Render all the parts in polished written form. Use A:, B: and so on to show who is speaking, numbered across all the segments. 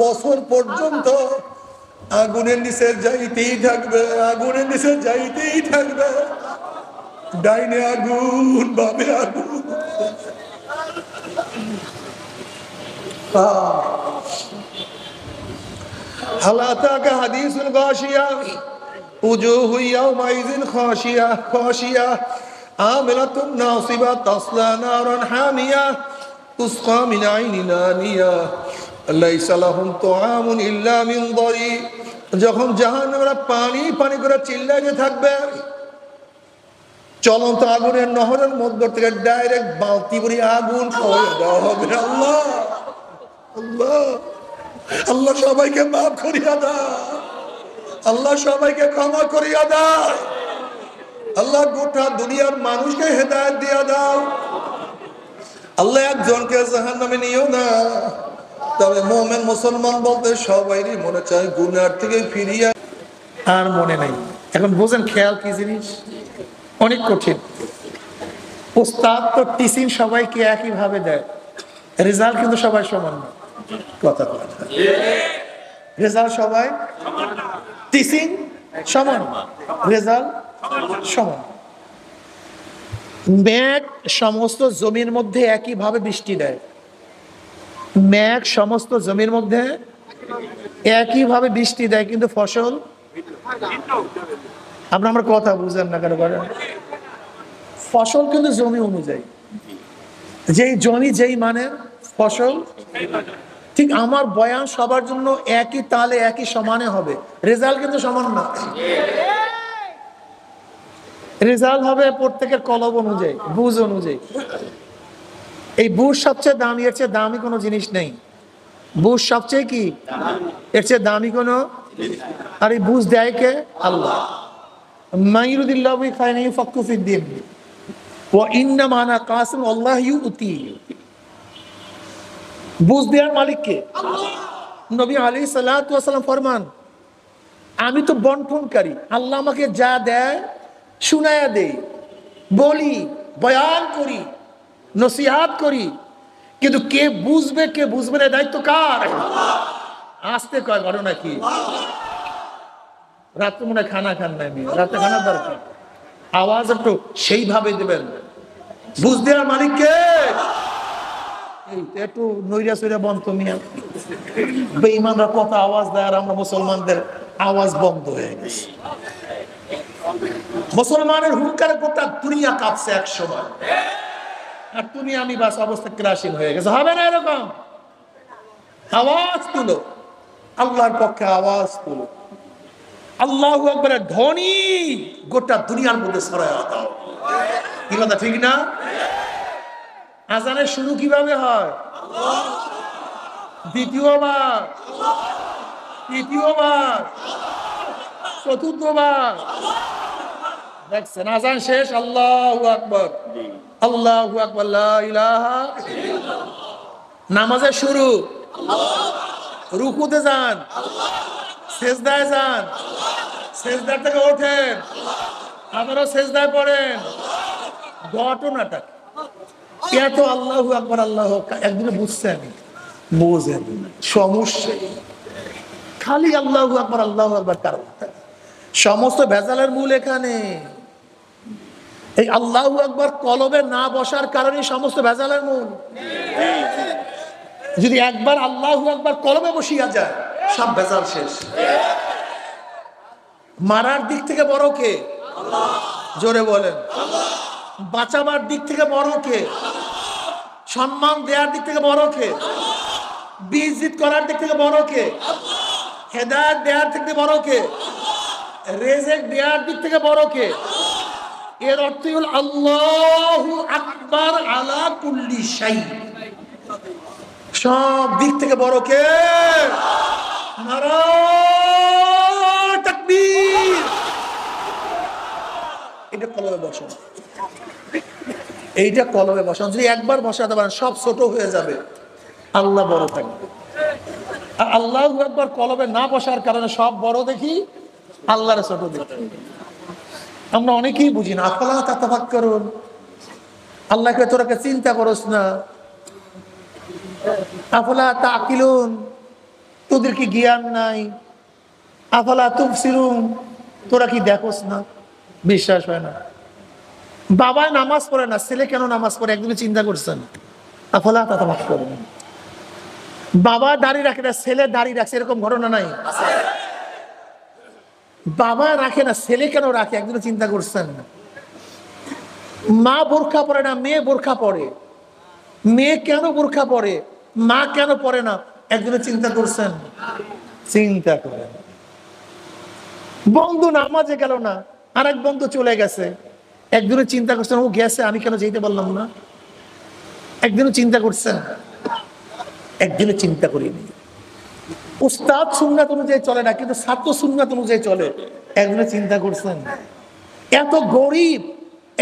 A: বছর পর্যন্ত আগুনের নিচে যাইতেই থাকবে, আগুনের নিচে যাইতেই থাকবে। ডাইনে আগুন, বামে আগুন। হালাতাকা হাদিসুল গাশিয়া উজুহু ইয়াওমাইযিন খাশিয়া খাশিয়া আমিলাতুন নাসিবা তাসলা নারান হামিয়া তুসকা মিন আইনিন আনিয়া লাইসা লাহুম তুআমুন ইল্লা মিন দারি। যখন জাহান্নামীরা পানি পানি করে চিল্লাইতে থাকবে, চলন্ত আগুনের নহরের মধ্য থেকে ডাইরেক্ট বালতি ভরে আগুন খাওয়াই দেওয়া হবে। আল্লাহ আল্লাহ আল্লাহ সবাইকে মাফ করিয়া দাও, আল্লাহ সবাইকে ক্ষমা করিয়া দাও, আল্লাহ গোটা দুনিয়ার মানুষকে হেদায়েত দিয়া দাও। আল্লাহ একজনকে জাহান্নামে নিও না। তবে মুমিন মুসলমান বলতে সবাইরই মনে চায় গুনার থেকে ফিরিয়া, আর মনে নাই। এখন বুঝেন খেয়াল কি জিনিস, অনেক কঠিন। উস্তাদ তো টিচিং সবাইকে একই ভাবে দেয়, রেজাল্ট কিন্তু সবাই সমান না। কথা রেজাল্ট সবাই টিচিং সমান, রেজাল্ট সমান। মেঘ সমস্ত জমির মধ্যে একই ভাবে বৃষ্টি দেয়, মেঘ সমস্ত জমির মধ্যে একই ভাবে বৃষ্টি দেয়, কিন্তু ফসল আপনার আমার কথা বুঝেন না কেন করেন। ফসল কিন্তু জমি অনুযায়ী, যেই জমি যেই মানে ফসল, ঠিক আমার বয়ান সবার জন্য একই তালে একই সমানে হবে, রেজাল্ট কিন্তু সমান না। রেজাল্ট হবে প্রত্যেকের কলব অনুযায়ী, বুঝ অনুযায়ী। এই বুঝ সবচেয়ে দামি, এর চেয়ে দামি কোনো জিনিস নেই। বুঝ সবচেয়ে কি, এর চেয়ে দামি কোনো, আর এই বুঝ দেয় কে? আল্লাহ। মাইরুদিল্লাহ খায়নি ফাক্কু ফিদ্দিন ওয়া ইন্নামা আনা কাসিম আল্লাহ ইউতি। বুঝ দেওয়ার মালিক কে? নবী আলাইহিস সালাতু ওয়াস সালাম ফরমান, আমি তো বন্টনকারী, আল্লাহ আমাকে যা দেয় শুনায়া দেই, বলি, বয়ান করি, নসিহাত করি, কিন্তু কে বুঝবে কে বুঝবে না দায়িত্ব কার? আসতে কয় ঘটনা কি? রাত্রে মনে খানা খান নাই, রাতে খানার দরকার, আওয়াজ একটু সেইভাবে দেবেন। বুঝ দেওয়ার মালিক কে? একটু নইরা সইরা বন্ধ মিয়া, বেঈমানরা কত আওয়াজ দেয়, আর আমরা মুসলমানদের আওয়াজ বন্ধ হয়ে গেছে। মুসলমানের হুঙ্কারে গোটা দুনিয়া কাঁপছে এক সময়, আর তুমি আমি বাস অবস্থা ক্রাশিং হয়ে গেছে। হবে না এরকম? আওয়াজ তুলো, আল্লাহর পক্ষে আওয়াজ তুলো, আল্লাহু আকবারের ধ্বনি গোটা দুনিয়ার মধ্যে ছড়ায় দাও। কি কথা ঠিক না? আজানের শুরু কিভাবে হয়? দ্বিতীয়বার, তৃতীয়বার, চতুর্থবার। দেখছেন আজান শেষ, আল্লাহু আকবার, আল্লাহু আকবার, লা ইলাহা ইল্লাল্লাহ। নামাজের শুরু, রুকুতে যান, সেজদায় যান, সেজদা থেকে ওঠেন, আবারও সেজদায় পড়েন। ঘটনাটা এত আল্লাহু আকবার আল্লাহু একদিনে বুঝছেন, বুঝেন সমস্যা খালি আল্লাহু আকবার আল্লাহু আকবার। কারণ সমস্ত ভেজালের মূল এখানে। এই আল্লাহু আকবার কলবে না বসার কারণে সমস্ত ভেজালের মূল। যদি একবার আল্লাহু আকবার কলবে বসিয়া যায়, সব ভেজাল শেষ। মারার দিক থেকে বড় কে? জোরে বলেন। বাঁচাবার দিক থেকে বড় কে? সম্মান দেওয়ার দিক থেকে বড় কে? বিজিত করার দিক থেকে বড় কে? হেদায়েত দেওয়ার দিক থেকে বড় কে? রেজেক দেওয়ার দিক থেকে বড় কে? এর অর্থ হল আল্লাহু আকবার আলা কুল্লি শাই। সব দিক থেকে বড় কে? নারায়ে তাকবীর। এটা কলবে বসানো, এইটা কলবে বসানো। যদি একবার বসাতে পারেন সব ছোট হয়ে যাবে, আল্লাহ বড় থাকবে। আর আল্লাহু আকবার কলবে না বসার কারণে সব বড় দেখি, আল্লাহর ছোট দেখি। আমরা অনেকেই বুঝি না। আফালা তাতাফাক্কারুন, আল্লাহকে তোরাকে চিন্তা করস না। আফালা তাকিলুন, তোদের কি জ্ঞান নাই? আফালা তুবসিরুন, তোরা কি দেখোস না? বিশ্বাস হয় না। বাবা নামাজ পড়ে না, ছেলে কেন নামাজ পড়ে একদিন চিন্তা করছেন? আফালা তাতাফাক্কারুন। বাবা দাড়ি রাখে না, ছেলে দাড়ি রাখছে, এরকম ঘটনা নাই? বাবা রাখে না, ছেলে কেন রাখে একদিন চিন্তা করছেন? মা বোরখা পরে না, মেয়ে বোরখা পরে। মেয়ে কেন বোরখা পরে, মা কেন পরে না একদিন চিন্তা করছেন? চিন্তা করেন। বন্ধু নামাজে গেল না, আরেক বন্ধু চলে গেছে, একদিনও চিন্তা করছেন ও গেছে আমি কেন যেতে পারলাম না? একদিনও চিন্তা করছেন? একদিনও চিন্তা করিনি। উস্তাদ সুন্নাত অনুযায়ী চলে না, কিন্তু ছাত্র সুন্নাত অনুযায়ী চলে, একদিনও চিন্তা করছেন? এত গরিব,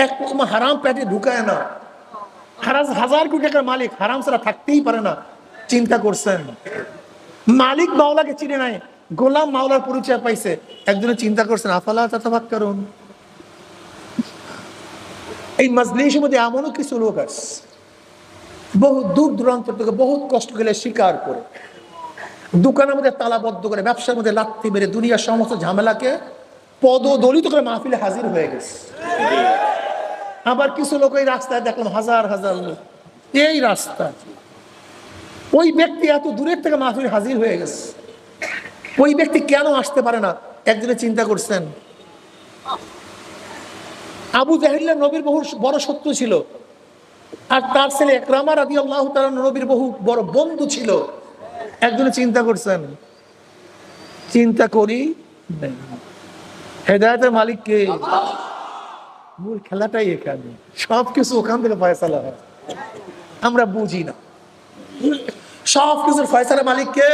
A: এক লোকমা হারাম পেটে ঢুকায় না, হাজার কোটি টাকার মালিক, হারাম ছাড়া থাকতেই পারে না, চিন্তা করছেন? মালিক মাওলাকে চিনে নাই, গোলাম মাওলার পরিচয় পাইছে, একদিনে চিন্তা করছেন? আফালা তাতাফাক্কারুন। এই মাজলিসের মধ্যে এমনও কিছু লোক আছে বহু দূর দূরান্ত থেকে বহুত কষ্ট করে স্বীকার করে, দোকানের মধ্যে তালাবদ্ধ করে, ব্যবসার মধ্যে লাথি মেরে, দুনিয়ার সমস্ত ঝামেলাকে পদদলিত করে মাহফিলে হাজির হয়ে গেছে। আবার কিছু লোক এই রাস্তায় দেখলাম হাজার হাজার লোক, এই রাস্তা, ওই ব্যক্তি এত দূরের থেকে মাহফিলে হাজির হয়ে গেছে, ওই ব্যক্তি কেন আসতে পারে না একদিনে চিন্তা করছেন? আবু জাহিল নবীর বহু বড় শত্রু ছিল, আর তার ছেলে ইকরামা রাদিয়াল্লাহু তাআলা নবীর বহু বড় বন্ধু ছিল, একদিনে চিন্তা করছেন? চিন্তা করি। হেদায়েতের মালিক কে? মূল খেলাটাই এখানে, সবকিছু ওখান থেকে ফয়সালা হয়, আমরা বুঝি না। সবকিছুর ফয়সালা মালিক কে?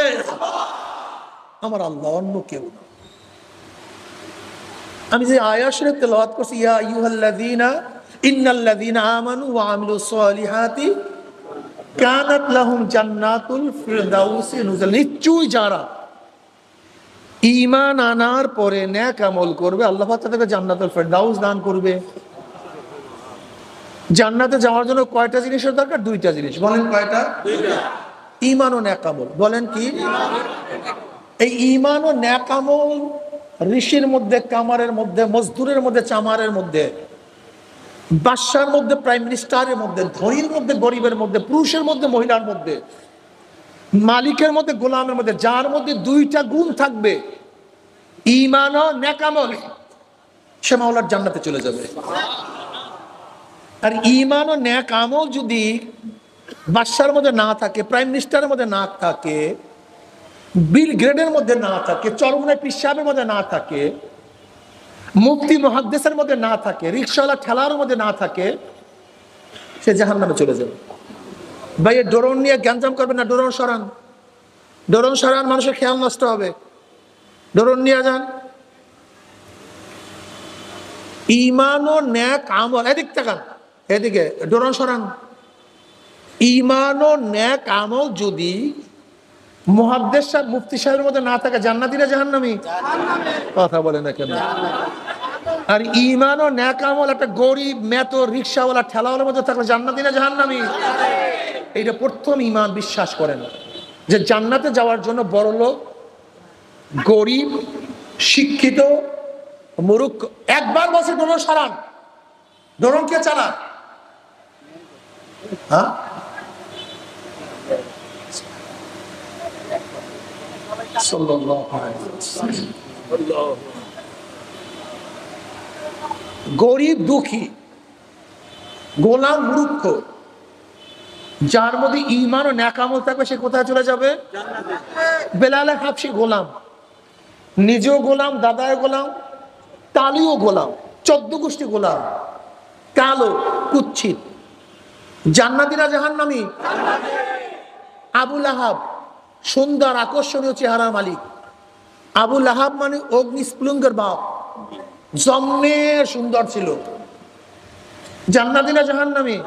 A: আমার আল্লাহ, অন্য কেউ না। আমি যে আয়াত শরীফ তেলাওয়াত করছি, ইয়া আইয়ুহাল্লাযীনা ইন্নাল্লাযীনা আমানু ওয়া আমিলুস সালিহাতি কানাত লাহুম জান্নাতুল ফিরদাউসি নুজুলা, নিশ্চয়ই যারা ঈমান আনার পরে নেক আমল করবে আল্লাহ পাক তাদেরকে জান্নাতুল ফিরদাউস দান করবে। জান্নাতে যাওয়ার জন্য কয়টা জিনিসের দরকার? দুইটা জিনিস। বলেন কয়টা? দুইটা। ঈমান ও নেক আমল। বলেন কি? এই ঈমান ও নেক আমল ঋষির মধ্যে, কামারের মধ্যে, মজদুরের মধ্যে, চামারের মধ্যে, বাদশার মধ্যে, প্রাইম মিনিস্টারের মধ্যে, ধনীর মধ্যে, গরিবের মধ্যে, পুরুষের মধ্যে, মহিলার মধ্যে, মালিকের মধ্যে, গোলামের মধ্যে, যার মধ্যে দুইটা গুণ থাকবে, ঈমান ও নেক আমল, সে মাওলার জান্নাতে চলে যাবে। আর ঈমান ও নেক আমল যদি বাদশার মধ্যে না থাকে, প্রাইম মিনিস্টারের মধ্যে না থাকে, বিল গ্রেডের মধ্যে না থাকে, চরমনায় পিসাবের মধ্যে না থাকে, মুফতি মুহাদ্দিসের মধ্যে না থাকে, রিকশাওয়ালা ঠেলার মধ্যে না থাকে, সে জাহান্নামে চলে যাবে। ভাই ড্রোন নিয়ে গ্যাঞ্জাম করবেন না, ড্রোন সরান, ড্রোন সরান, মানুষের খেয়াল নষ্ট হবে, ড্রোন নিয়ে যান। ঈমান ও নেক আমল, এদিক তাকান, এদিকে ড্রোন সরান। ঈমান ও নেক আমল যদি মুহাদ্দিস সাহেব, মুফতি সাহেবের মধ্যে না থাকে, জান্নাতি না জাহান্নামী? কথা বলে না কেন? আর ঈমান ও নেক আমল একটা গরিব, মেতো, রিকশাওয়ালা, ঠেলাওয়ালার মধ্যে থাকলে জান্নাতি না জাহান্নামী? এইটা প্রথম ঈমান বিশ্বাস করেন যে জান্নাতে যাওয়ার জন্য বড় লোক, গরিব, শিক্ষিত, মূর্খ, একবার বসে ডোরন সরান। ডোরন কে চালান? হ্যাঁ, গরিব, দুঃখী, গোলাম, মূর্খ, যার মধ্যে ঈমান ও নেক আমল থাকবে সে কোথায় চলে যাবে? বেলাল হাবশী গোলাম, নিজেও গোলাম, দাদাও গোলাম, তালিও গোলাম, 14 গোষ্ঠী গোলাম, কালো, কুচ্ছিত, জান্নাতি না জাহান্নামী? আবু লাহাব সুন্দর আকর্ষণীয় চেহারার মালিক। আবু লাহাব মানে অগ্নিস্ফুলিঙ্গের বাপ, জন্মে সুন্দর ছিল, জান্নাতি না জাহান্নামী?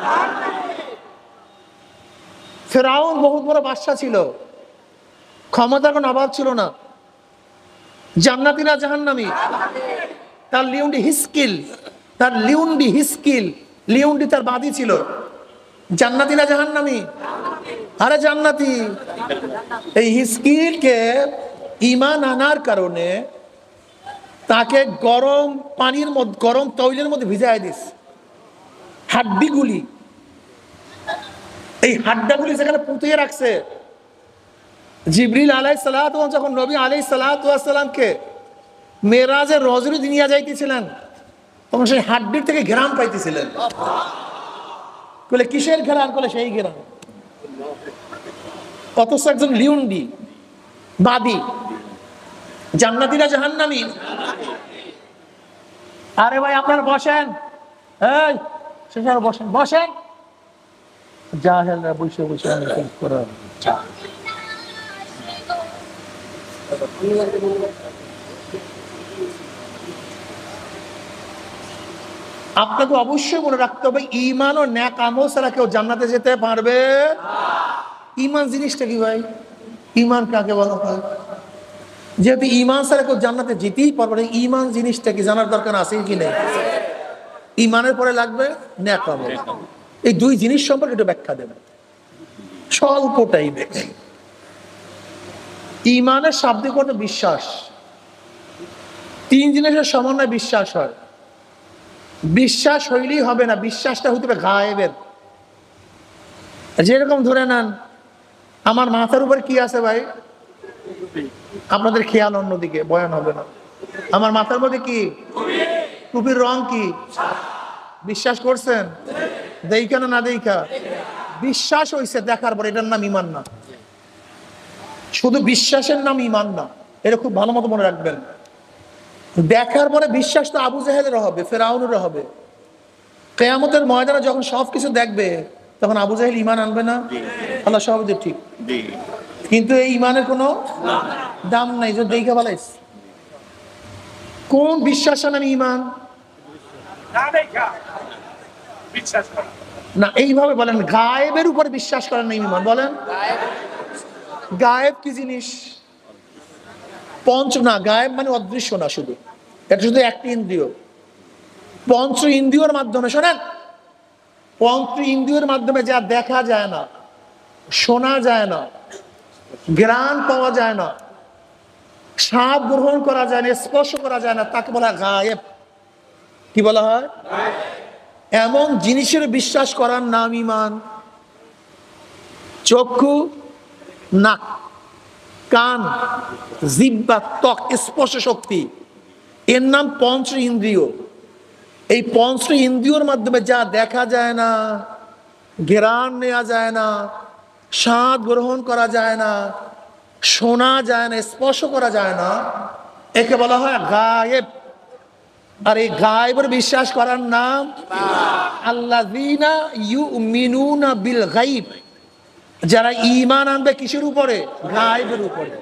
A: ফেরাউন বহুত বড় বাদশা ছিল, ক্ষমতার কোনো অভাব ছিল না, জান্নাতি না জাহান্নামী? তার লিউন্ডি হিস্কিল, তার লিউন্ডি হিস্কিল, লিউন্ডি তার বাদী ছিল, জান্নাতি না জাহান্নামী? আরে জান্নাতি। এই হিজকিলকে ঈমান আনার কারণে তাকে গরম পানির মধ্যে, গরম তৈলের মধ্যে ভিজায় দিস। হাড্ডিগুলি, এই হাড্ডাগুলি যেখানে পুঁতিয়ে রাখছে, জিবরিল আলাইহিস সালাতু ওয়াস সালাম যখন নবী আলাইহিস সালাতু ওয়াস সালামকে মেরাজের রজনী নিয়ে যাইতেছিলেন, তখন সেই হাড্ডির থেকে ঘ্রাণ পাইতেছিলেন। বলে কিসের ঘ্রাণ? বলে সেই ঘ্রাণ। অথচ একজন লিউন্ডি বাদী, জান্নাতীরা জাহান্নামী। আরে ভাই আপনারা বসেন, এই শেষার বসেন, বসেন। জাহেলরা বসে বসে অনেক করা। আপনাকে অবশ্যই মনে রাখতে হবে, ঈমান ও নেক আমল ছাড়া কেউ জান্নাতে যেতে পারবে। ঈমান জিনিসটা কি ভাই? ঈমান কাকে বলা হয়? যেহেতু ঈমান ছাড়া কেউ জান্নাতে যেতেই পারবে না, ঈমান জিনিসটা কি জানার দরকার আছে কি নেই? ঈমানের পরে লাগবে নেক আমল। এই দুই জিনিস সম্পর্কে একটু ব্যাখ্যা দেবেন স্বল্প টাইমে। ঈমানের শাব্দিক অর্থ বিশ্বাস। তিন জিনিসের সমন্বয়ে বিশ্বাস হয়। বিশ্বাস হইলেই হবে না, বিশ্বাসটা হইতে হবে গায়েবের। যেরকম ধরে নেন, আমার মাথার উপর কি আছে ভাই? আপনাদের খেয়াল অন্যদিকে, বয়ান হবে না। আমার মাথার মধ্যে কি? টুপির রং কি? বিশ্বাস করছেন? দেইখা না দেইখা? বিশ্বাস হইছে দেখার পর, এটার নাম ঈমান না। শুধু বিশ্বাসের নাম ঈমান না, এটা খুব ভালো মতো মনে রাখবেন। দেখার পরে বিশ্বাস তো আবু জাহেলের হবে, ফেরাউনের হবে। কিয়ামতের ময়দানে যখন সবকিছু দেখবে, তখন আবু জাহেল ঈমান আনবে না? আল্লাহ সব ঠিক, কিন্তু এই ঈমানের কোনো দাম নাই। যে দেখা বলাইস কোন বিশ্বাসের নাম ঈমান না? এইভাবে বলেন, গায়েবের উপর বিশ্বাস করেন না ঈমান। বলেন গায়েব কি জিনিস? পঞ্চ না, গায়েব মানে অদৃশ্য না, শুধু এটা শুধু একটি ইন্দ্রিয়। পঞ্চ ইন্দ্রিয়র মাধ্যমে, শোনেন, পঞ্চ ইন্দ্রিয়র মাধ্যমে যা দেখা যায় না, শোনা যায় না, ঘ্রাণ পাওয়া যায় না, স্বাদ গ্রহণ করা যায় না, স্পর্শ করা যায় না, তাকে বলা হয় গায়েব। কি বলা হয়? এমন জিনিসের বিশ্বাস করার নাম ঈমান। চক্ষু, নাক, কান, জিহ্বা, ত্বক, স্পর্শ শক্তি, এর নাম পঞ্চ ইন্দ্রিয়। এই পঞ্চ ইন্দ্রিয়র মাধ্যমে যা দেখা যায় না, ঘ্রাণ নেওয়া যায় না, স্বাদ গ্রহণ করা যায় না, শোনা যায় না, স্পর্শ করা যায় না, একে বলা হয় গায়েব। আর এই গায়েবের বিশ্বাস করার নাম আল্লাযীনা ইউমিনুনা বিল গায়ব। যারা ঈমান আনবে কিসের উপরে? গায়েবের উপরে।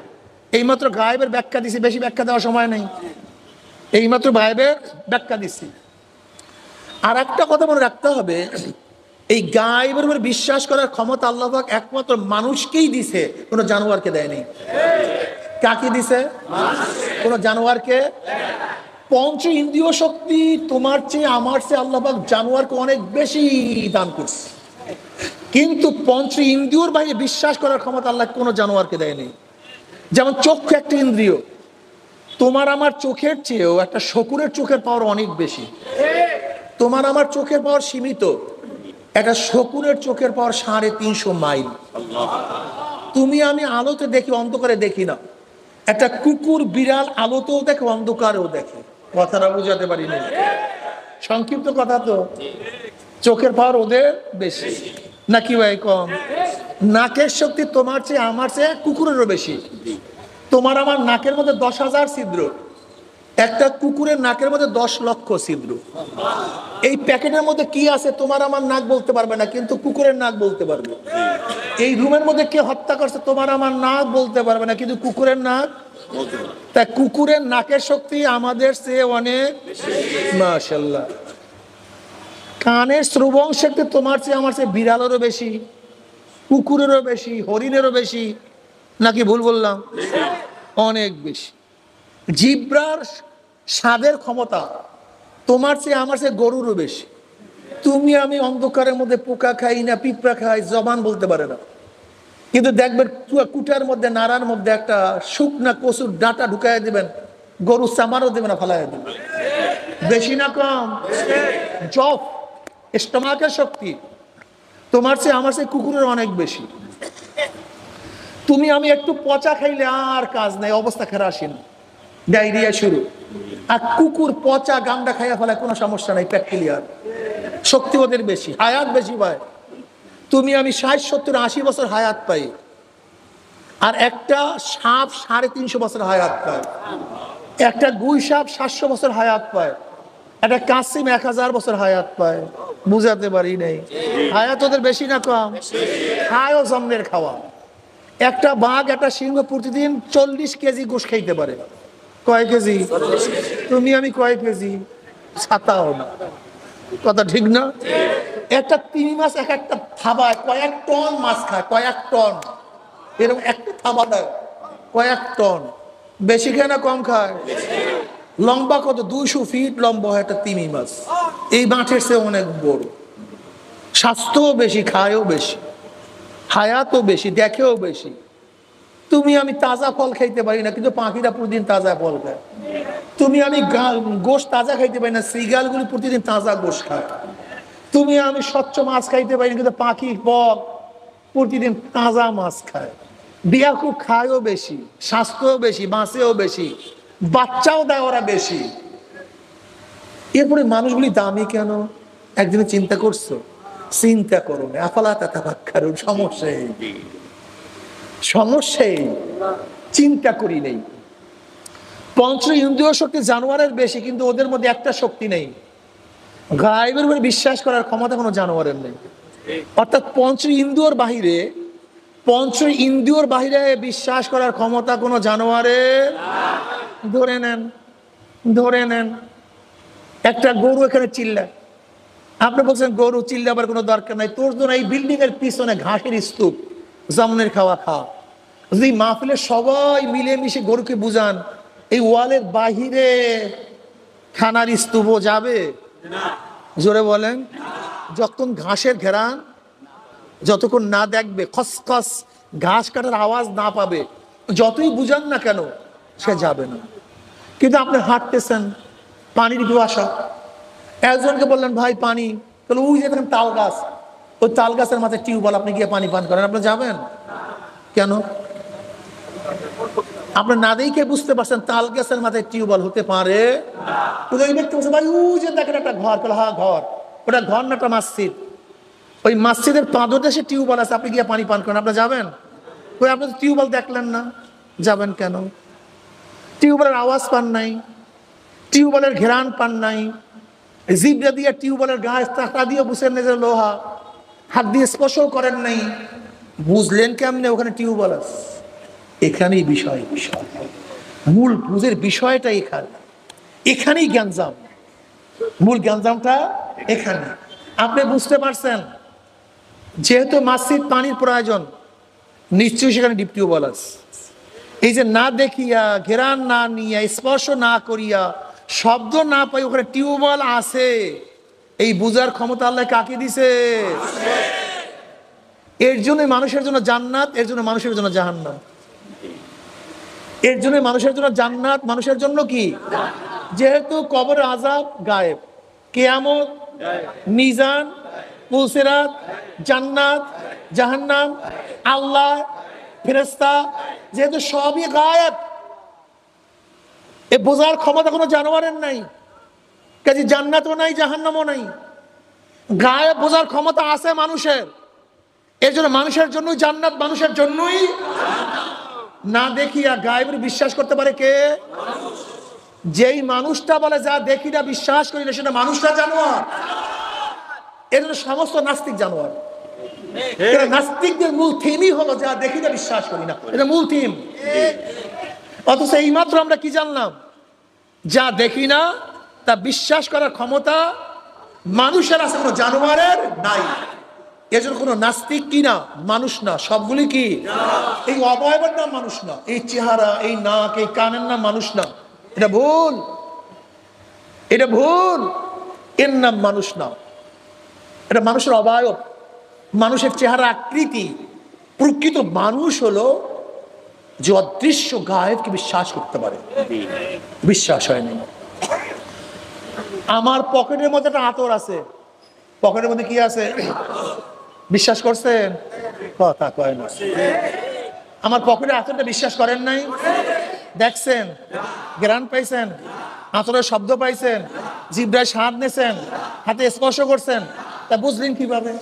A: এইমাত্র গায়েবের ব্যাখ্যা দিছি, বেশি ব্যাখ্যা দেওয়ার সময় নেই, এইমাত্র গায়েবের ব্যাখ্যা দিছি। আর একটা কথা মনে রাখতে হবে, এই গায়েবের উপর বিশ্বাস করার ক্ষমতা আল্লাহ পাক একমাত্র মানুষকেই দিছে, কোনো জানোয়ারকে দেয়নি। কাকে দিছে? কোনো জানোয়ারকে। পঞ্চ ইন্দ্রিয় শক্তি তোমার চেয়ে আমার চেয়ে আল্লাহ পাক জানোয়ারকে অনেক বেশি দান করছে, কিন্তু পঞ্চ ইন্দ্রিয়র বাইরে বিশ্বাস করার ক্ষমতা আল্লাহ কোনো জানোয়ারকে দেয়নি। যেমন চক্ষু একটা ইন্দ্রিয়, তোমার আমার চোখের চেয়েও একটা শকুরের চোখের পাওয়ার অনেক বেশি। তোমার আমার চোখের পাওয়ার সীমিত, একটা শকুরের চোখের পাওয়ার 350 মাইল। তুমি আমি আলোতে দেখি, অন্ধকারে দেখি না। একটা কুকুর বিড়াল আলোতেও দেখে, অন্ধকারেও দেখে। কথাটা বুঝাতে পারি না? সংক্ষিপ্ত কথা তো, চোখের পাওয়ার ওদের বেশি নাকি ভাই কম? নাকের শক্তি তোমার চেয়ে আমার চেয়ে কুকুরেরও বেশি। তোমার আমার নাকের মধ্যে 10,000 ছিদ্র, একটা কুকুরের নাকের মধ্যে 10 লক্ষ ছিদ্র। এই প্যাকেটের মধ্যে কি আছে তোমার আমার নাক বলতে পারবে না, কিন্তু কুকুরের নাক বলতে পারবে। এই রুমের মধ্যে কে হত্যা করছে তোমার আমার নাক বলতে পারবে না, কিন্তু কুকুরের নাক। তাই কুকুরের নাকের শক্তি আমাদের চেয়ে অনেক। মাশাআল্লাহ। কানের শ্রবণ শক্তি তোমার চেয়ে আমার চেয়ে বিড়ালেরও বেশি, কুকুরেরও বেশি, হরিণেরও বেশি, নাকি ভুল বললাম? অনেক বেশি। জিহ্বার স্বাদের ক্ষমতা তোমার চেয়ে আমার চেয়ে গরুরও বেশি। তুমি আমি অন্ধকারের মধ্যে পোকা খাই না পিঁপড়া খাই, জবান বলতে পারে না, কিন্তু দেখবেন কুটার মধ্যে নাড়ার মধ্যে একটা শুকনা কচুর ডাঁটা ঢুকাই দিবেন, গরু চামারও দেবে না, ফালাই দেবে। বেশি না কম? জফ, স্টমাকের শক্তি তোমার চেয়ে আমার চেয়ে কুকুরের অনেক বেশি। তুমি আমি একটু পচা খাইলে আর কাজ নাই, অবস্থা খারাপ, ডায়রিয়া শুরু। আর কুকুর পচা গান্ডা খাইয়া ফেলায় কোনো সমস্যা নাই, পেট ক্লিয়ার। শক্তি ওদের বেশি, হায়াত বেশি পায়। তুমি আমি 60, 70, 80 বছর হায়াত পাই, আর একটা সাপ 350 বছর হায়াত পায়, একটা গুই সাপ 700 বছর হায়াত পায়, একটা কাসিম 1000 বছর হায়াত পায়। বুঝাতে পারি নাই? হায়াত ওদের বেশি না কম? খায়ও জন্মের খাওয়া। একটা বাঘ, একটা সিংহ প্রতিদিন 40 কেজি গোশ খাইতে পারে। কয় কেজি? তুমি আমি কয় কেজি? ছাতাও না। কথা ঠিক না? একটা তিমি মাছ এক একটা থাবায় কয়েক টন মাছ খায়, কয়েক টন। এরকম একটা থাবা দেয় কয়েক টন। বেশি খায় না কম খায়? লম্বা কত? 200 ফিট লম্বা হয় একটা তিমি মাছ। এই মাছের চেয়ে অনেক বড়। স্বাস্থ্যও বেশি, খায়ও বেশি, হায়াতও বেশি, দেখেও বেশি। তুমি আমি তাজা ফল খাইতে পারি না, কিন্তু পাখিরা প্রতিদিন তাজা ফল খায়। তুমি আমি গোশত তাজা খাইতে পারি না, শ্রীগালগুলি প্রতিদিন তাজা গোশত খায়। তুমি আমি স্বচ্ছ মাছ খাইতে পারি না, কিন্তু পাখি বক প্রতিদিন তাজা মাছ খায়। বিয়া খুব খায়ও বেশি, স্বাস্থ্যও বেশি, বাঁচেও বেশি, বাচ্চাও দেয় ওরা বেশি। এরপরে মানুষগুলি দামি কেন? একদিনে চিন্তা করছো? চিন্তা করো না, আফালা তাতাফাক্কারুন। সমস্যাই চিন্তা করি নেই। পঞ্চ ইন্দ্রিয় শক্তি জানোয়ারের বেশি, কিন্তু ওদের মধ্যে একটা শক্তি নেই, গায়েবের উপরে বিশ্বাস করার ক্ষমতা কোনো জানোয়ারের নেই। অর্থাৎ পঞ্চ ইন্দ্রিয়র বাহিরে বিশ্বাস করার ক্ষমতা কোনো জানোয়ারের। ধরে নেন একটা গরু এখানে চিল্লায়, আপনি বলছেন গরু চিল্লাবার কোনো দরকার নাই, তোর জন্য এই বিল্ডিং এর পিছনে ঘাসের স্তূপ, জমনের খাওয়া খা। যদি মাহফিলে সবাই মিলেমিশে গরুকে বুঝান, এই ওয়ালের বাহিরে খানার স্তূপও যাবে? জোরে বলেন। যখন ঘাসের ঘেরান যতক্ষণ না দেখবে, খসখস ঘাস কাটার আওয়াজ না পাবে, যতই বুঝান না কেন সে যাবে না। কিন্তু আপনি হাঁটতেছেন, পানির পিপাসা, একজনকে বললেন ভাই পানি, তাহলে ওই যে দেখেন তাল গাছ, ওই তাল গাছের মাথায় টিউবওয়েল, আপনি গিয়ে পানি পান করেন, আপনি যাবেন কেন? আপনি না দেখে বুঝতে পারছেন তাল গাছের মাথায় টিউবওয়েল হতে পারে। ওই ব্যক্তি বলছে ভাই ওই যে দেখেন একটা ঘর, হ্যাঁ ঘর, ওটা ঘর না একটা মসজিদ, ওই মসজিদের পাদদেশে টিউবওয়েল আছে, আপনি গিয়ে পানি পান করেন, আপনি যাবেন? ওই আপনি তো টিউবওয়েল দেখলেন না, যাবেন কেন? টিউবওয়েলের আওয়াজ পান নাই, টিউবওয়েলের ঘেরান পান নাই, জিভটা দিয়ে টিউবওয়েলের গাছ টাকা দিয়ে বুঝেন না যে লোহা, হাত দিয়ে স্পর্শ করেন নাই, বুঝলেন কেমনে ওখানে টিউবওয়েল আছে? এখানেই বিষয়, মূল বুঝের বিষয়টা এখানেই জ্ঞানজাম, মূল জ্ঞানজামটা এখানে। আপনি বুঝতে পারছেন যেহেতু মসজিদ পানির প্রয়োজন, নিশ্চয়ই সেখানে ডিপ টিউবওয়েল আছে। এই যে না দেখিয়া, ঘেরান না নিয়া, স্পর্শ না করিয়া, শব্দ না পাই ওখানে টিউবওয়েল আছে, এই বুঝার ক্ষমতা আল্লাহ কাকে দিছে? এর জন্য মানুষের জন্য জান্নাত, এর জন্য মানুষের জন্য জাহান্নাম। এর জন্য মানুষের জন্য জান্নাত, মানুষের জন্য কি? যেহেতু কবর আযাব গায়েব, কিয়ামত, মিজান, পুলসিরাত, জান্নাত, জাহান্নাম, আল্লাহ, ফেরেশতা, যেহেতু সবই গায়েব, এ বোঝার ক্ষমতা কোনো জানোয়ারের নাই, কাজে জান্নাতও নাই, জাহান্নামও নাই। গায়েব বোঝার ক্ষমতা আছে মানুষের, এর জন্য মানুষের জন্যই জান্নাত, মানুষের জন্যই। না দেখিয়া গায়েবের বিশ্বাস করতে পারে কে? যেই মানুষটা বলে যা দেখি না বিশ্বাস করি না, সেটা মানুষটা জানোয়ার। এর জন্য সমস্ত নাস্তিক জানোয়ার। নাস্তিকদের মূল থিমই হলো যা দেখি না বিশ্বাস করি না, এটা মূল থিম। অথচ এইমাত্র আমরা কি জানলাম? যা দেখি না তা বিশ্বাস করার ক্ষমতা মানুষের আছে, কোনো জানোয়ারের নাই। এজন্য কোনো নাস্তিক কি না? মানুষ না, সবগুলি কি? এই অবয়বের নাম মানুষ না, এই চেহারা, এই নাক, এই কানের নাম মানুষ না, এটা ভুল, এটা ভুল। এর নাম মানুষ না, এটা মানুষের অবয়ব, মানুষের চেহারা, আকৃতি, প্রকৃত মানুষ হলো যে অদৃশ্য গায়েবকে বিশ্বাস করতে পারে। বিশ্বাস হয়নি। আমার পকেটের মধ্যে একটা আতর আছে, পকেটের মধ্যে কি আছে? বিশ্বাস করছেন? কথা কয় না। আমার পকেটের আতরটা বিশ্বাস করেন নাই? দেখছেন, গ্রান পাইছেন, আতরের শব্দ পাইছেন, জিহ্বায় স্বাদ নিয়েছেন, হাতে স্পর্শ করছেন, তা বুঝলেন কিভাবে?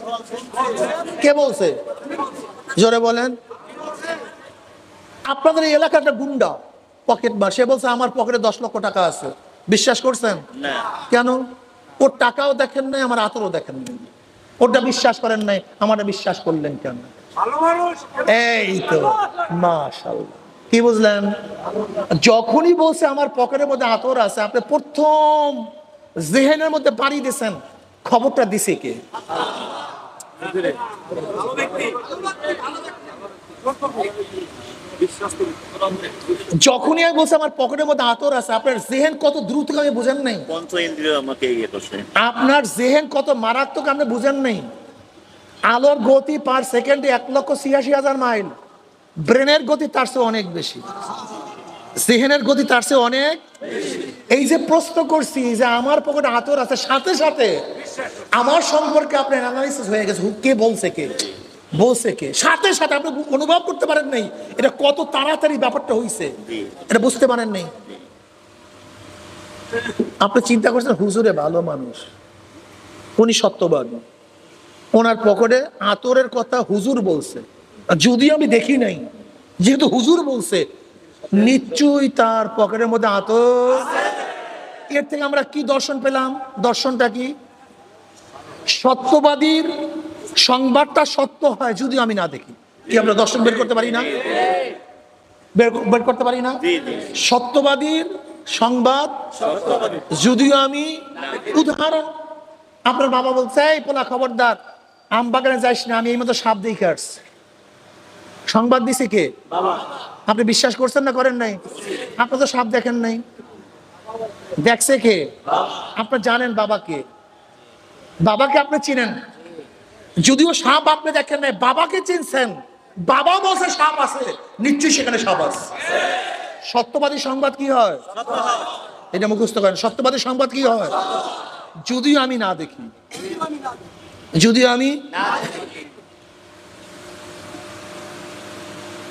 A: কে বলছে? জোরে বলেন। আপনাদের এই এলাকার একটা গুন্ডা পকেট মার, সে বলছে আমার পকেটে 10 লক্ষ টাকা আছে। বিশ্বাস করছেন? কেন? ওর টাকাও দেখেন নাই, আমার আতরও দেখেন নাই। ওটা বিশ্বাস করেন নাই, আমারটা বিশ্বাস করলেন কেন? এই তো মাশাআল্লাহ। কি বুঝলেন? যখনই বলছে আমার পকেটের মধ্যে আতর আছে, আপনি প্রথম জেহেনের মধ্যে পাড়ি দিয়েছেন, খবরটা দিছে কে? যখনই আমি বলছি আমার পকেটের মধ্যে আতর আছে, আপনার জেহেন কত দ্রুত আমি বুঝেন নাই। আপনার জেহেন কত মারাত্মক আপনি বুঝেন নাই। আলোর গতি পার সেকেন্ডে 1,86,000 মাইল, ব্রেনের গতি তার চেয়ে অনেক বেশি, জেহেনের গতি তার চেয়ে অনেক। এই যে প্রশ্ন করছি যে আমার পকেটে আতর আছে, সাথে সাথে আমার সম্পর্কে আপনার অ্যানালাইসিস হয়ে গেছে। কে বলছে? কে বলছে? কে? সাথে সাথে আপনি অনুভব করতে পারেন নাই এটা কত তাড়াতাড়ি ব্যাপারটা হইছে, এটা বুঝতে পারেন নাই। আপনি চিন্তা করছেন হুজুরে ভালো মানুষ, উনি সত্যবান, ওনার পকেটে আতরের কথা হুজুর বলছে, যদিও আমি দেখি নাই, যেহেতু হুজুর বলছে নিশ্চয়ই তার পকেটের মধ্যে আতর। এর থেকে আমরা কি দর্শন পেলাম? দর্শনটা কি? সত্যবাদীর সংবাদটা সত্য হয় যদিও আমি না দেখি। কি আমরা দর্শন বের করতে পারি না? বের করতে পারি না? সত্যবাদীর সংবাদ যদিও আমি, উদাহরণ, আপনার বাবা বলছে এই পোলা খবরদার আম বাগানে যাইস না, আমি এই মতো সাপ দেখে আসছি। সংবাদ দিছে কে? আপনি বিশ্বাস করছেন না করেন নাই? আপনি তো সাপ দেখেন নাই, দেখছে কে? আপনি জানেন বাবাকে, বাবাকে আপনি চিনেন, যদিও সাপ আপনি দেখেন নাই, বাবাকে চিনছেন, বাবা বলছে সাপ আছে, নিশ্চয়ই সেখানে সাপ আছে। সত্যবাদী সংবাদ কি হয়? এটা মুখস্থ করেন। সত্যবাদী সংবাদ কি হয়? যদিও আমি না দেখি, যদিও আমি।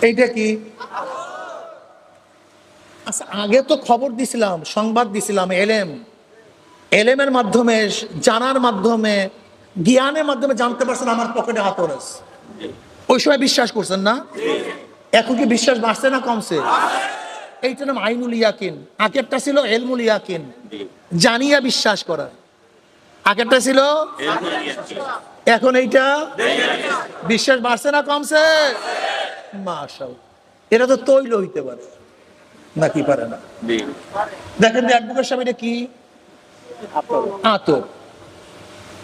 A: এইটা কি? আচ্ছা, আগে তো খবর দিছিলাম, সংবাদ দিছিলাম, এলেমের মাধ্যমে, জানার মাধ্যমে, জ্ঞানের মাধ্যমে জানতে পারছেন আমার পকেটে আতর আছে। ওই সময় বিশ্বাস করছেন না? এখন কি বিশ্বাস বাড়ছে না কমছে? এইটার নাম আইনুল ইয়াকিন। আগেরটা ছিল ইলমুল ইয়াকিন, জানিয়া বিশ্বাস করা। আগেরটা ছিল, এখন এইটা বিশ্বাস বাড়ছে না কমছে? মাশাআল্লাহ। এটা তো তৈল হইতে পারে নাকি পারে না? দেখেন যে অ্যাডভোকেট সাহেব, এটা কি? আতর।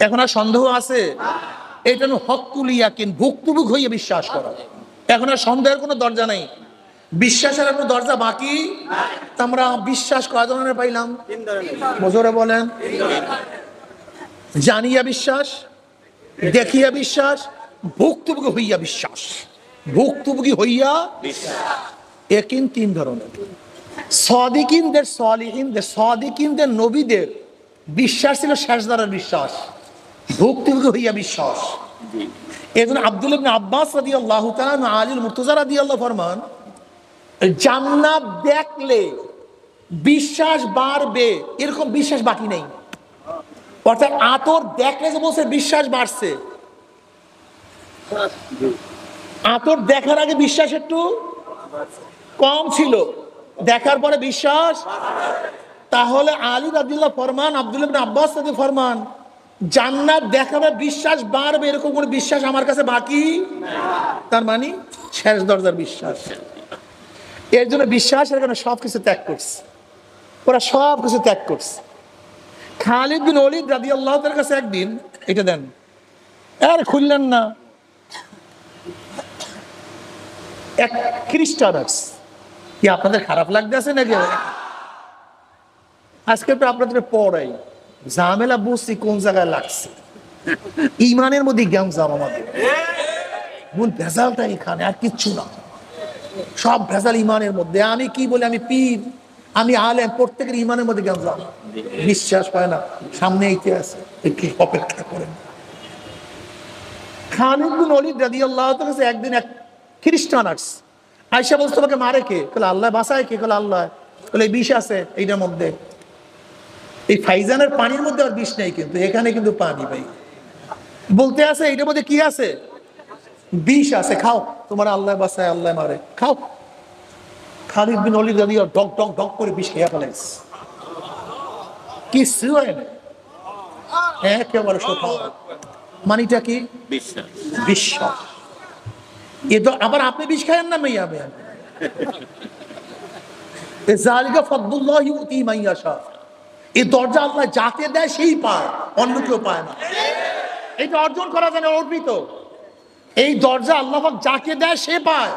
A: এখন আর সন্দেহ আছে? এটা হলো হকুল ইয়াকিন, ভুক্তভোগ হইয়া বিশ্বাস করা। এখন আর সন্দেহের কোনো দরজা নাই, বিশ্বাসের কোনো দরজা বাকি। আমরা বিশ্বাস কয় ধরনের পাইলাম? বজরে বলেন। জানিয়া বিশ্বাস, দেখিয়া বিশ্বাস, ভুক্তভোগী হইয়া বিশ্বাস। ভুক্তভোগী হইয়া ইয়াকিন 3 ধরনের। সাদিকিনদের, সালিহিনদের, সাদিকিনদের, নবীদের বিশ্বাস ছিল শেষদারের বিশ্বাস, ভুক্তভোগী হইয়া বিশ্বাস। এজন্য আব্দুল্লাহ ইবনে আব্বাস রাদিয়াল্লাহু তাআলা, আলীল মুর্তজা রাদিয়াল্লাহু ফরমান, জান্নাত দেখলে বিশ্বাস বাড়বে, এরকম বিশ্বাস বাকি নেই। অর্থাৎ আতর দেখলে যে বলছে বিশ্বাস বাড়ছে, আতর দেখার আগে বিশ্বাস একটু কম ছিল, দেখার পরে বিশ্বাস। তাহলে আলী রাদিয়াল্লাহু ফরমান, আব্দুল্লাহ ইবনে আব্বাস রাদিয়াল্লাহু ফরমান, জান্নাত দেখাবে বিশ্বাস বাড়বে, এরকম কোনো বিশ্বাস আমার কাছে বাকি। তার মানে শেষ দরজার বিশ্বাস। এর জন্য বিশ্বাসের কারণে সবকিছু ত্যাগ করছে, ওরা সবকিছু ত্যাগ করছে। খালিদ বিন ওলীদ রাদিয়াল্লাহু তাআলার কাছে একদিন, এটা দেন, আর খুললেন না, এক খ্রিস্টান আছে। কি আপনাদের খারাপ লাগতেছে নাকি? আজকে তো আপনাদের পড়াই ঝামেলা বুঝছি কোন জায়গায় লাগছে। ইমানের মধ্যে জ্ঞান জাম আমাদের, মূল ভেজালটা এখানে, আর কিচ্ছু না। সব ভেজাল ইমানের মধ্যে। আমি কি বলি, আমি পীর, আমি আলেম, প্রত্যেকের ইমানের মধ্যে গেলাম, বিশ্বাস পায় না। সামনে এইতে আছে, একটু অপেক্ষা করেন। খালিদ বিন ওলীদ রাদিয়াল্লাহু তাআলা কাছে একদিন এক খ্রিস্টান আসছে। আয়েশা বলছে, তোমাকে মারে কে? বলে আল্লাহ বাঁচায় কে? বলে আল্লাহ। বলে বিষ আছে এইটার মধ্যে। এই ফাইজানের পানির মধ্যে আর বিষ নেই, কিন্তু এখানে কিন্তু পানি ভাই। বলতে আছে এইটার মধ্যে কি আছে? বিষ আছে, খাও। তোমার আল্লাহ বাঁচায়, আল্লাহ মারে, খাও। খালিদ বিন ওলীদ রাদিয়াল্লাহু ডক ডক ডক করে বিষ খেয়ে ফেলাইছে। কিছু হয় না, একেবারে সোফা। মানিটা কি? বিশ্বাস। এ তো আবার আপনি বিষ খায়েন না মেয়ে হবে। যালিকা ফাদলুল্লাহি ইউতি মান ইয়াশা। এই দরজা আল্লাহ যাকে দেয় সেই পায়, অন্য কেউ পায় না। এটা অর্জন করা যায় না, অর্পিত। এই দরজা আল্লাহ পাক যাকে দেয় সে পায়,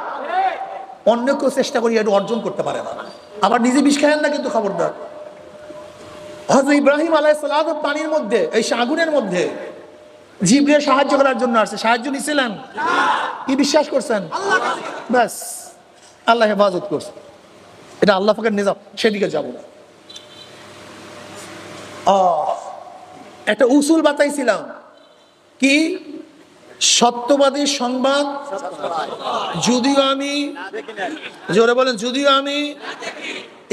A: অন্য কেউ চেষ্টা করি এটা অর্জন করতে পারে না। আবার নিজে বিষ খায়েন না কিন্তু, খবরদার। হযরত ইব্রাহিম আলাইহিস সালাম পানির মধ্যে, এই আগুনের মধ্যে জিবরিল সাহায্য করার জন্য আসছে, সাহায্য নিছিলেন? কি বিশ্বাস করছেন? ব্যাস, আল্লাহ হেফাজত করছে। এটা আল্লাহ পাকের নিজাম, সেদিকে যাব না। একটা উসুল বাতাইছিলাম কি, সত্যবাদী সংবাদ যদিও আমি, জোরে বলেন, যদিও আমি।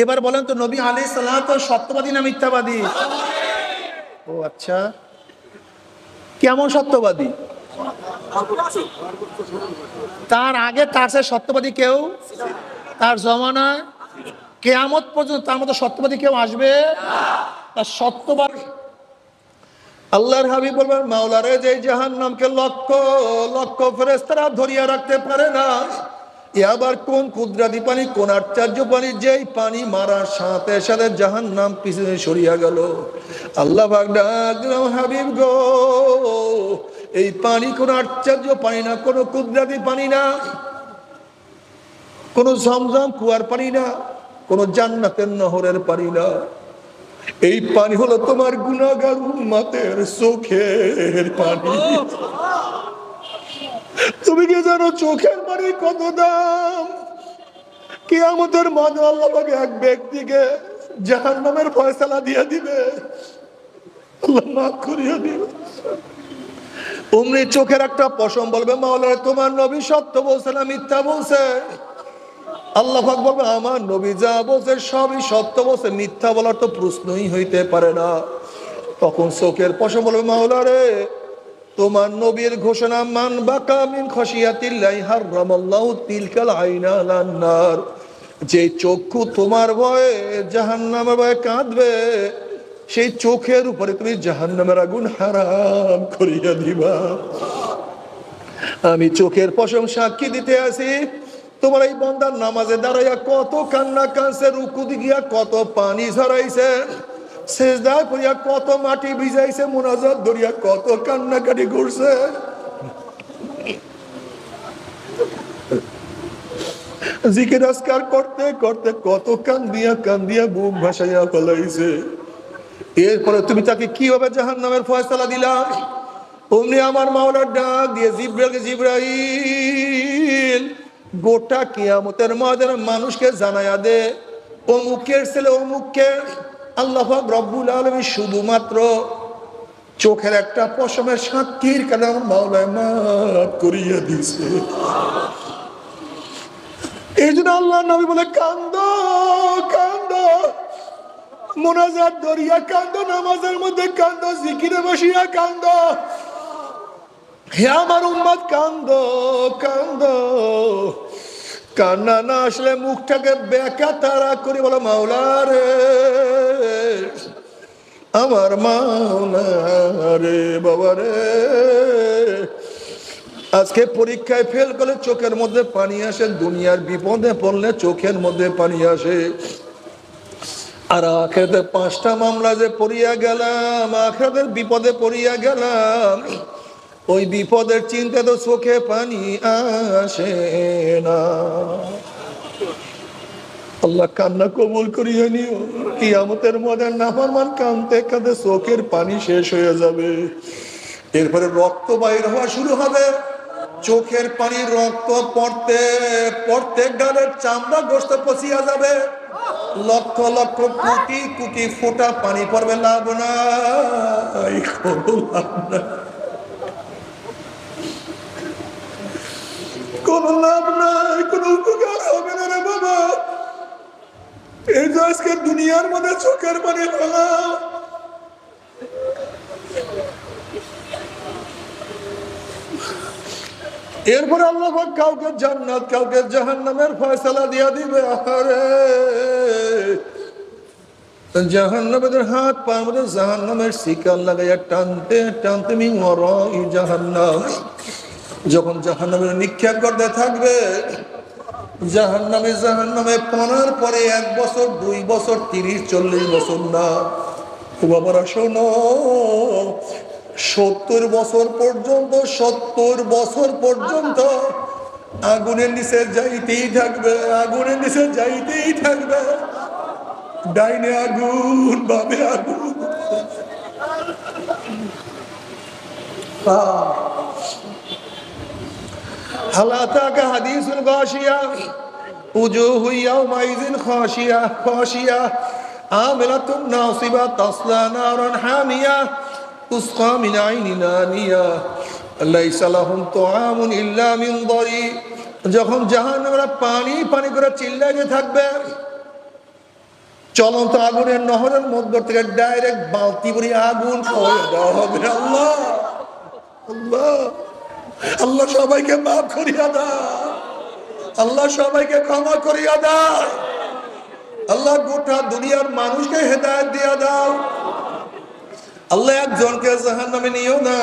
A: এবার বলেন তো, নবী আলাইহিস সালাম তো সত্যবাদী না মিথ্যাবাদী? ও আচ্ছা, কেমন সত্যবাদী? তার আগে তার সে সত্যবাদী কেউ, তার জমানায় কিয়ামত পর্যন্ত তার মতো সত্যবাদী কেউ আসবে? তার সত্যবাদী। আল্লাহর হাবিব বলবেন, মাওলারে, যে জাহান্নামকে লক্ষ লক্ষ ফেরেশতারা ধরিয়া রাখতে পারে না, এ আবার কোন কুদরতি পানি, কোন আশ্চর্য পানি, যেই পানি মারার সাথে সাথে জাহান্নাম পিছনে সরিয়া গেল। আল্লাহ পাক ডাক দিলেন, হাবিব গো, এই পানি কোন আশ্চর্য পানি না, কোন কুদরতি পানি না, কোন ঝমঝম কুয়ার পানি না, কোন জান্নাতের নহরের পানি না। এই পানি হলো তোমার গুনাহগার উম্মতের চোখের পানি। তুমি কি জানো চোখের পানি কত দাম? কিয়ামতের মাঠে আল্লাহ পাক এক ব্যক্তিকে জাহান্নামের ফয়সালা দিয়ে দিবে, আল্লাহ মাফ করিয়ে দিবে। অমনি চোখের একটা পশম বলবে, মাওলা, তোমার নবী সত্য বলছে না মিথ্যা বলছে? আল্লাহ পাক বলবে, আমার নবী যা বলছে সবই সত্য বলছে, মিথ্যা বলার তো প্রশ্নই হইতে পারে না। তখন চোখের পশম বলবে, মাওলা রে, তোমার নবীর ঘোষণা, মান বাকা মিন খাশিয়াতিল্লাহি হারামাল্লাহু তিলকাল আইনা আলান নার। যে চক্ষু তোমার ভয়ে জাহান্নামের ভয়ে কাঁদবে, সেই চোখের উপরে তুমি জাহান্নামের আগুন হারাম করিয়া দিবা। আমি চোখের পশম সাক্ষী দিতে আসি, তোমার এই বান্দার নামাজে দাঁড়াইয়া কত কান্না কাঁদছে, রুকুতে গিয়া কত পানি ঝরাইছে, সেজদায় করিয়া কত মাটি ভিজাইছে, মুনাজাত ধরিয়া কত কান্নাকাটি করছে। জিকির আজকার করতে করতে কত কান্দিয়া বুক ভাসাইয়া ফেলাইছে। এরপরে তুমি তাকে কিভাবে জাহান্নামের ফয়সালা দিলা? অমনি আমার মাওলার ডাক দিয়ে জিবরাইলকে, জিবরাইল, গোটা কিয়ামতের ময়দানে মানুষকে জানায়া দে, অমুকের ছেলে অমুককে আল্লাহ পাক রব্বুল আলামিন শুধুমাত্র চোখের একটা পশমের সাক্ষীর কারণে আমার মাওলায় মাফ করিয়া দিছে। এই জন্য আল্লাহ নবী বলে, কান্দো কান্দো, মুনাজাত ধরিয়া কান্দো, নামাজের মধ্যে কান্দো, জিকিরে বসিয়া কান্দো, হে আমার উম্মত কান্দো কান্দো। কান্না না আসলে মুখটাকে বেকা তারা করে বলো, মাওলা রে, আমার মাওলা রে, বাবা রে, আজকে পরীক্ষায় ফেল করলে চোখের মধ্যে পানি আসে, দুনিয়ার বিপদে পড়লে চোখের মধ্যে পানি আসে। আর আখিরাতে 5টা মামলা যে পড়িয়া গেলাম, আখিরাতের বিপদে পড়িয়া গেলাম, ওই বিপদের চিন্তা তো চোখে পানি আসে না। আল্লাহ কান্না কবুল করিয়া নিও। কিয়ামতের মধ্যে নাফরমান কাঁদতে কাঁদতে চোখের পানি শেষ হয়ে যাবে, এরপরে রক্ত বাইর হওয়া শুরু হবে। চোখের পানি রক্ত পড়তে পড়তে গালের চামড়া গোস্ত পচিয়া যাবে, লক্ষ লক্ষ কোটি কোটি ফোঁটা পানি পড়বে, লাভ নাই, কোন লাভ নাই, কোন উপকার হবে না রে বাবা। এই যে আজকে দুনিয়ার মধ্যে চোখের পানি ফেলা, এরপরে আল্লাহ কাউকে জান্নাত কাউকে জাহান্নামের ফয়সালা দিয়া দিবে। আরে জাহান্নামের হাত পায়ের মধ্যে জাহান্নামের শিকার লাগাইয়া টানতে টানতে জাহান্নাম, যখন জাহান্নামের নিক্ষেপ করতে থাকবে, জাহান্নামে পড়ার পরে 1 বছর 2 বছর 30-40 বছর না, বাবারা শোনো, 70 বছর পর্যন্ত, 70 বছর পর্যন্ত আগুনের নিচে যাইতেই থাকবে, আগুনের নিচে যাইতেই থাকবে, ডাইনে আগুন বামে আগুন। হালাতাকা হাদিসুল গাশিয়া উজুহু ইয়াওমাইযিন খাশিয়া খাশিয়া আমিলাতুন নাসিবা তাসলা নারান হামিয়া তুসকা মিন আইনিন আনিয়া লাইসা লাহুম তুআমুন ইল্লা মিন দারি। যখন জাহান্নামীরা পানি পানি করে চিল্লাইতে থাকবে, চলন্ত আগুনের নহরের মধ্যে থেকে ডাইরেক্ট বালতি ভরে আগুন খাওয়াই দেওয়া হবে। আল্লাহ আল্লাহ আল্লাহ সবাইকে মাফ করিয়া দাও, আল্লাহ সবাইকে ক্ষমা করিয়া দাও, আল্লাহ গোটা দুনিয়ার মানুষকে হেদায়েত দিয়া দাও। আল্লাহ একজনকে জাহান্নামে নিও না।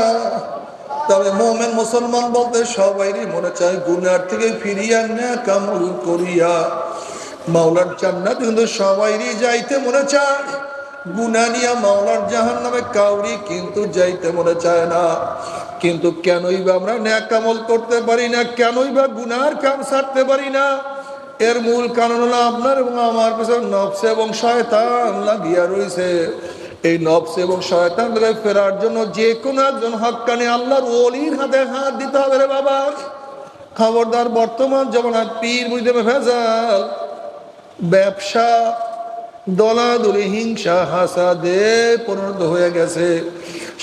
A: তবে মুমিন মুসলমান বলতে সবাইরই মনে চায় গুনার থেকে ফিরিয়া নেক আমল করিয়া মাওলার জান্নাত, কিন্তু সবাইরই যাইতে মনে চায়, গুনাহ নিয়া মাওলার জাহান্নামে কাউরি কিন্তু যাইতে মনে চায় না। কিন্তু কেনই বা আমরা নেক আমল করতে পারি না, কেনই বা গুনার কাম ছাড়তে পারি না? এর মূল কারণ হলো আপনার এবং আমার পেছনে নফস এবং শয়তান লাগিয়া রয়েছে। এই নফস এবং শয়তান থেকে ফেরার জন্য যে কোনো একজন হক্কানি আল্লাহর ওলির হাতে হাত দিতে হবে রে বাবা। খবরদার, বর্তমান জমানায় পীর বুঝতে ভেজাল, ব্যবসা, দলাদলি, হিংসা, হাসাদে পরিণত হয়ে গেছে।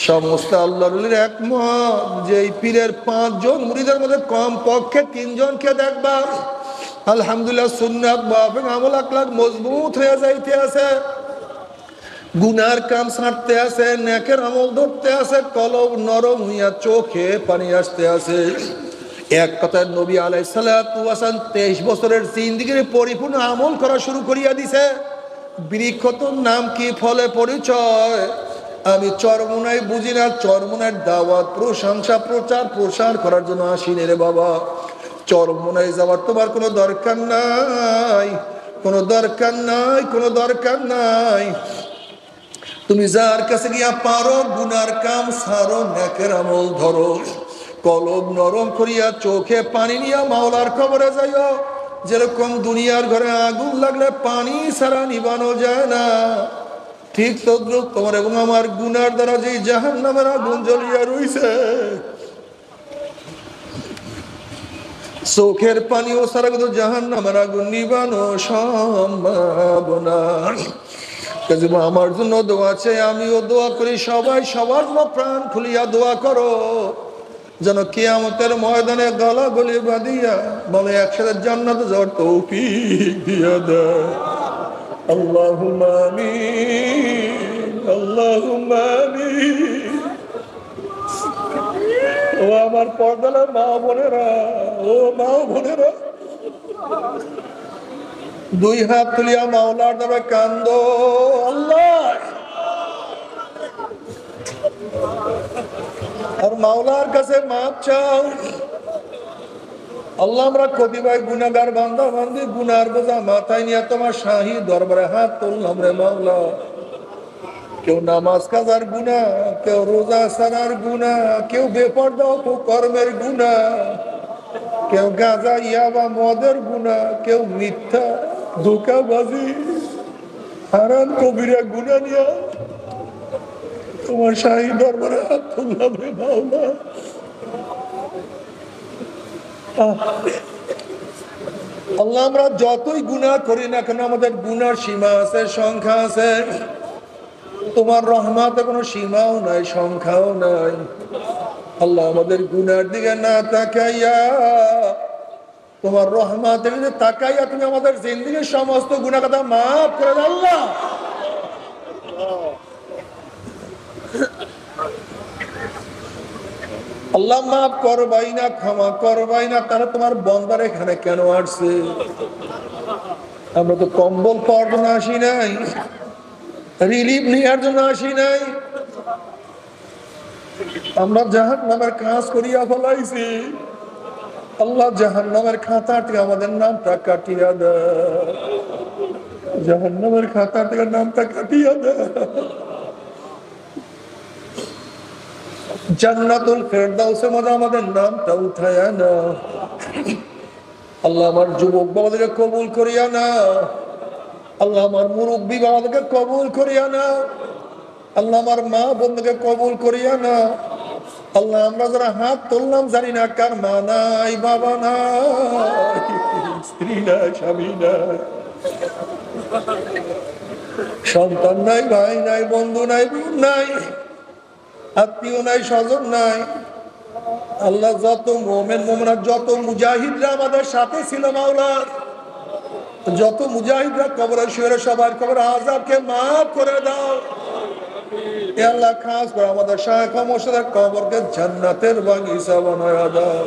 A: সমস্ত আল্লাহর ওলির একমত যে এই পীরের 5 জন মুরিদের মধ্যে কম পক্ষে 3 জনকে দেখবা আলহামদুলিল্লাহ সুন্নাত বা আমল আকলাক মজবুত হয়ে যাইতে আছে, গুনার কাম ছাড়তে আছে, নেকের আমল ধরতে আছে, কলব নরম হইয়া চোখে পানি আসতে আছে। এক কথায় নবী আলাইহিস সালাতু ওয়াস সালাম 23 বছরের জিন্দেগির পরিপূর্ণ আমল করা শুরু করিয়া দিছে। বৃক্ষ তোর নাম কি, ফলে পরিচয়? আমি চরমোনাই বুঝি না, চরমোনার দাওয়াত প্রশংসা প্রচার প্রসার করার জন্য আসিনি রে বাবা। চরমোনায় যাওয়ার তোমার কোনো দরকার নাই, কোনো দরকার নাই, কোনো দরকার নাই। তুমি যার কাছে গিয়া পারো গুনার কাম ছাড়ো, নেকের আমল ধরো, কলব নরম করিয়া চোখে পানি নিয়া মাওলার কবরে যাইও। যেরকম দুনিয়ার ঘরে আগুন লাগলে পানি ছাড়া নিবানো যায় না, ঠিক তদ্রুপ তোমার এবং আমার গুনার দ্বারা যে জাহান্নামের আগুন জ্বলিয়া রইছে, চোখের পানি ও সারা কিন্তু জাহান্নামের আগুন নিবানো সম্ভব না। আমার জন্য দোয়া চাই, আমিও দোয়া করি, সবাই সবার জন্য প্রাণ খুলিয়া দোয়া করো, যেন কিয়ামতের ময়দানে গলা গলি বাঁধিয়া বলে একসাথে জান্নাতে যাওয়ার তৌফিক দিয়া দেয়। আল্লাহুম্মা আমিন, আল্লাহুম্মা আমিন। ও আমার পর্দার মা বোনেরা, ও মা বোনেরা, 2 হাত তুলিয়া মাওলার নামে কান্দো। আল্লাহ, আর মাওলার কাছে মাপ চাও। আল্লাহ, আমরা কতিপয় গুনাহগার বান্দা বান্দি গুনার বোঝা মাথায় নিয়ে তোমার শাহী দরবারে হাত তুললাম রে মাওলা। কেউ নামাজ কাজার গুনাহ, কেউ রোজা সারার গুনাহ, কেউ বেপরদা কর্মের গুনাহ, কেউ গাঁজা ইয়াবা মদের গুনাহ, কেউ মিথ্যা ধোঁকাবাজি হারাম কবিরা গুনাহ নিয়ে তোমার শাহী দরবারে হাত তুললাম রে মাওলা। আল্লাহ আমরা যতই গুনাহ করি না কেন, আমাদের গুনার সীমা আছে, সংখ্যা আছে। তোমার রহমতে কোনো সীমাও নাই, সংখ্যাও নাই। আল্লাহ আমাদের গুনার দিকে না তাকাইয়া, তোমার রহমতের দিকে তাকাইয়া তুমি আমাদের জিন্দেগীর সমস্ত গুনাহ কথা মাফ করে দাও আল্লাহ। আল্লাহ মাফ করবাই না, ক্ষমা করবাই না, তাহলে তোমার বন্দার এখানে কেন আসছে? আমরা তো কম্বল পাওয়ার জন্য আসি নাই, রিলিফ নেওয়ার জন্য আসি নাই। আমরা জাহান্নামের কাজ করিয়া ফেলাইছি। আল্লাহ জাহান্নামের খাতা থেকে আমাদের নামটা কাটিয়া দাও, জাহান্নামের খাতা থেকে নামটা কাটিয়া দাও। জান্নাতুল ফেরদাউসের মধ্যে আমাদের নামটা উঠায়া নাও। আল্লাহ আমার যুবক বাবাদেরকে কবুল করিয়া নাও। আল্লাহ আমার মুরব্বী বাবাদেরকে কবুল করিয়া নাও। আল্লাহ আমার মা বোনদেরকে কবুল করিয়া নাও। আল্লাহ আমরা যারা হাত তুললাম জানি না কার মা নাই, বাবা নাই, স্ত্রী নাই, স্বামী নাই, সন্তান নাই, ভাই নাই, বন্ধু নাই, বোন নাই, আত্মীয় নাই, স্বজন নাই। আল্লাহ যত মোমেন মোমেনাত, যত মুজাহিদরা আমাদের সাথে ছিল মাওলা, যত মুজাহিদরা কবরে শুয়ে সবার কবর আযাবকে মাফ করে দাও। এ আল্লাহ খাস করে আমাদের শায়েখ মুর্শিদের কবরকে জান্নাতের বাগিচা বানায়া দাও।